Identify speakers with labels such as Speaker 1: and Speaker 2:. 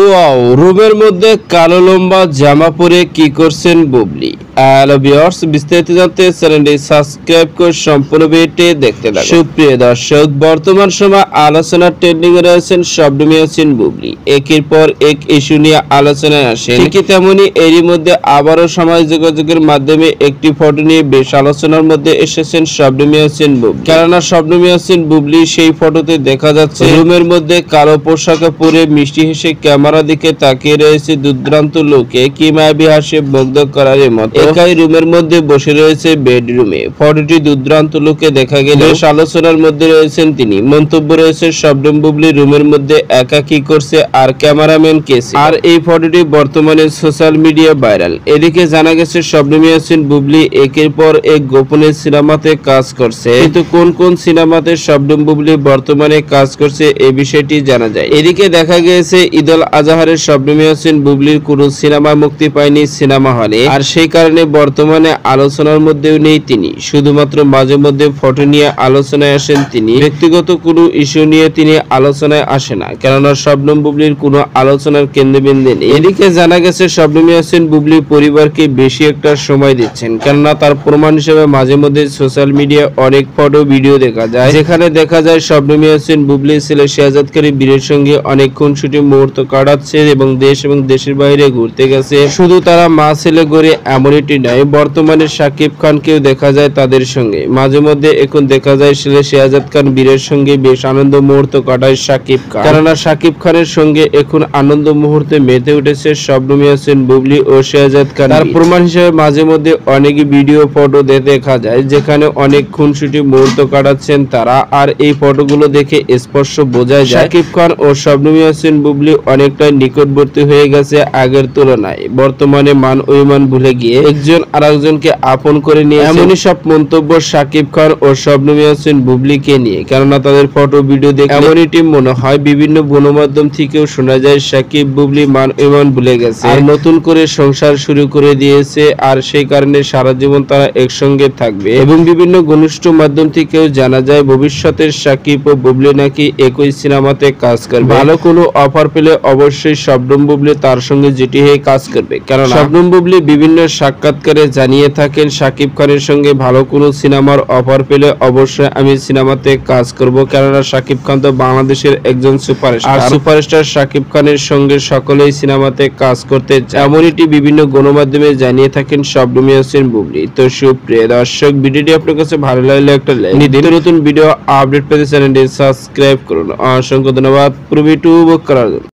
Speaker 1: Wow, রুমের মধ্যে কালো লম্বা জামা পরে কি করছেন বুবলি। হ্যালো ভিউয়ার্স, বিস্তারিত জানতে চ্যানেলটি সাবস্ক্রাইব করে সম্পূর্ণ ভিডিওটি দেখতে থাকুন। সুপ্রিয় দর্শক, বর্তমান সময় আলোচনার ট্রেন্ডিং এ রয়েছেন শবনম ইয়াসমিন বুবলি। একের পর এক ইস্যু নিয়ে আলোচনায় আসেন। ঠিকই তেমনি এরই মধ্যে আবারও সামাজিক যোগাযোগের মাধ্যমে একটি ফটো নিয়ে বেশ আলোচনার মধ্যে এসেছেন শবনম ইয়াসমিন বুবলি। কেননা শবনম ইয়াসমিন বুবলি সেই ফটোতে দেখা যাচ্ছে রুমের মধ্যে কালো পোশাক পরে মিষ্টি হেসে ক্যামেরা দিকে তাকিয়ে রয়েছে দুর্দান্ত লোকে কি মায়াবী হাসে মুগ্ধ করার মতো। একাই রুমের মধ্যে বসে রয়েছে বেডরুমে। ফটোটি দুর্দান্ত লোকে দেখা গেলে বেশ আলোচনার মধ্যে রয়েছেন তিনি। মন্তব্য রয়েছে শবনম বুবলি রুমের মধ্যে একা কি করছে আর ক্যামেরাম্যান কে। আর এই ফটোটি বর্তমানে সোশ্যাল মিডিয়া ভাইরাল। এদিকে জানা গেছে শবনম ইয়াসমিন বুবলি একের পর এক গোপনে সিনেমাতে কাজ করছে, কিন্তু কোন কোন সিনেমাতে শবনম বুবলি বর্তমানে কাজ করছে এই বিষয়টি জানা যায়। এদিকে দেখা গিয়েছে ঈদুল আজহারে শবনম ইয়াসমিন বুবলির কোনো সিনেমা মুক্তি পায়নি সিনেমা হলে, আর সেই কারণে বর্তমানে আলোচনার মধ্যেও নেই তিনি। শুধুমাত্র মাঝে মধ্যে ফটো নিয়ে আলোচনায় আসেন তিনি, ব্যক্তিগত কোনো ইস্যু নিয়ে তিনি আলোচনায় আসে না, কেননা শবনম বুবলির কোনো আলোচনার কেন্দ্রবিন্দু নেই। এদিকে জানা গেছে শবনম ইয়াসমিন বুবলি পরিবারকে বেশি একটা সময় দিচ্ছেন, কেননা তার প্রমাণ হিসেবে মাঝে মধ্যে সোশ্যাল মিডিয়া অনেক ফটো ভিডিও দেখা যায়, যেখানে দেখা যায় শবনম ইয়াসমিন বুবলি ছেলে শাহজাদ খানের বীরের সঙ্গে অনেকক্ষণ শুটিং মুহূর্ত কাটাচ্ছে এবং দেশের বাইরে ঘুরতে গেছে। শুধু তারা মা ছেলে গড়ে এমনটি নয়, বর্তমানে শাকিব খানকেও দেখা যায় তাদের সঙ্গে। মাঝে মধ্যে এখন দেখা যায় ছেলে শাহজাদ খান বীরের সঙ্গে বেশ আনন্দ মুহূর্ত কাটায় শাকিব খান, কেননা শাকিব খানের সঙ্গে এখন আনন্দ মুহূর্তে মেতে উঠেছে শবনম ইয়াসমিন বুবলি ও শাহজাদ খান। তার প্রমাণ হিসেবে মাঝে মধ্যে অনেক ভিডিও ফটো দেখা যায় যেখানে অনেক খুনসুটি মুহূর্ত কাটাচ্ছেন তারা। আর এই ফটোগুলো দেখে স্পষ্ট বোঝা যায় শাকিব খান ও শবনম ইয়াসমিন বুবলি অনেকটাই নিকটবর্তী হয়ে গেছে আগের তুলনায়। বর্তমানে মান অভিমান ভুলে গিয়ে একজন আরেকজনকে আপন করে নিয়ে এমনই সব মন্তব্য শাকিব খান ও শবনম ইয়াসমিন বুবলিকে নিয়ে, কেননা তাদের ফটো ভিডিও দেখে এমনটি মনে হয়। বিভিন্ন গণমাধ্যম থেকেও শোনা যায় শাকিব বুবলি মান অভিমান ভুলে গেছে আর নতুন করে সংসার শুরু করে দিয়েছে, আর সেই কারণে সারা জীবন তারা একসঙ্গে থাকবে। এবং বিভিন্ন ঘনিষ্ঠ মাধ্যম থেকেও জানা যায় ভবিষ্যতের শাকিব ও বুবলি নাকি একই সিনেমাতে কাজ করবে। ভালো কোনো অফার পেলে অবশ্যই শবনম বুবলি তার সঙ্গে জুটি হয়ে কাজ করবে, কারণ শবনম বুবলি বিভিন্ন সাক্ষাৎকারে জানিয়ে থাকেন শাকিব খানের সঙ্গে ভালো কোনো সিনেমার অফার পেলে অবশ্যই আমি সিনেমাতে কাজ করব, কেননা শাকিব খান তো বাংলাদেশের একজন সুপারস্টার। আর সুপারস্টার শাকিব খানের সঙ্গে সকলেই সিনেমাতে কাজ করতে চায়, এমনটি বিভিন্ন গণমাধ্যমে জানিয়ে থাকেন শবনম ইয়াসমিন বুবলি। তো সুপ্রিয় দর্শক, ভিডিওটি আপনার কাছে ভালো লাগলে একটা লাইক, নিত্য নতুন ভিডিও আপডেট পেতে চ্যানেলটি সাবস্ক্রাইব করুন। অসংখ্য ধন্যবাদ পুরো ভিডিও করার জন্য।